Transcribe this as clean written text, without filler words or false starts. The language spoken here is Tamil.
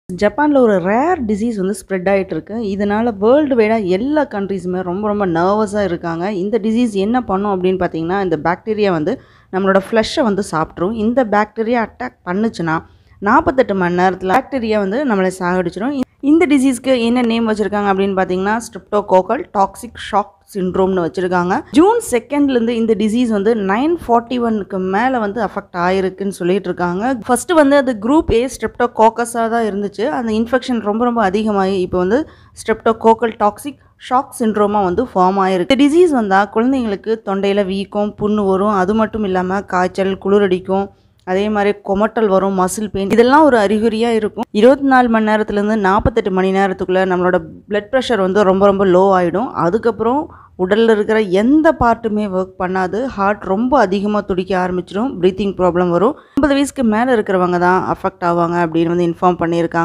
ஜப்பான்ல ஒரு ரேர் டிசீஸ் வந்து ஸ்ப்ரெட் ஆயிட்டு இருக்கு. இதனால வேர்ல்டு வைடா எல்லா கண்ட்ரீஸுமே ரொம்ப ரொம்ப நர்வஸா இருக்காங்க. இந்த டிசீஸ் என்ன பண்ணும் அப்படின்னு பார்த்தீங்கன்னா, இந்த பாக்டீரியா வந்து நம்மளோட ஃப்ளஷ்ஷை வந்து சாப்பிட்ரும். இந்த பாக்டீரியா அட்டாக் பண்ணுச்சுன்னா 48 மணி நேரத்தில் பாக்டீரியா வந்து நம்மளை சாகடிச்சிடும். இந்த டிசீஸ்க்கு என்ன நேம் வச்சுருக்காங்க அப்படின்னு பார்த்தீங்கன்னா, ஸ்ட்ரெப்டோகோக்கல் டாக்ஸிக் ஷாக் சிண்ட்ரோம்னு வச்சுருக்காங்க. ஜூன் 2லேருந்து இந்த டிசீஸ் வந்து 941க்கு மேலே வந்து அஃபெக்ட் ஆயிருக்குன்னு சொல்லிட்டு இருக்காங்க. ஃபர்ஸ்ட் வந்து அது குரூப் ஏ ஸ்ட்ரெப்டோகோக்கஸாக தான் இருந்துச்சு. அந்த இன்ஃபெக்ஷன் ரொம்ப ரொம்ப அதிகமாகி இப்போ வந்து ஸ்ட்ரெப்டோகோக்கல் டாக்ஸிக் ஷாக் சிண்ட்ரோமாக வந்து ஃபார்ம் ஆயிருக்கு. இந்த டிசீஸ் வந்தால் குழந்தைங்களுக்கு தொண்டையில் வீக்கம், புண்ணு வரும். அது மட்டும் இல்லாமல் காய்ச்சல், குளிரடிக்கும், அதே மாதிரி கொமட்டல் வரும், மசில் பெயின், இதெல்லாம் ஒரு அறிகுறியாக இருக்கும். 24 மணி நேரத்துலேருந்து 48 மணி நேரத்துக்குள்ளே நம்மளோட பிளட் ப்ரெஷர் வந்து ரொம்ப ரொம்ப லோ ஆகிடும். அதுக்கப்புறம் உடலில் இருக்கிற எந்த பார்ட்டுமே ஒர்க் பண்ணாது. ஹார்ட் ரொம்ப அதிகமாக துடிக்க ஆரம்பிச்சிடும். ப்ரீத்திங் ப்ராப்ளம் வரும். 50 வயசுக்கு மேலே இருக்கிறவங்க தான் அஃபெக்ட் ஆவாங்க அப்படின்னு வந்து இன்ஃபார்ம் பண்ணியிருக்காங்க.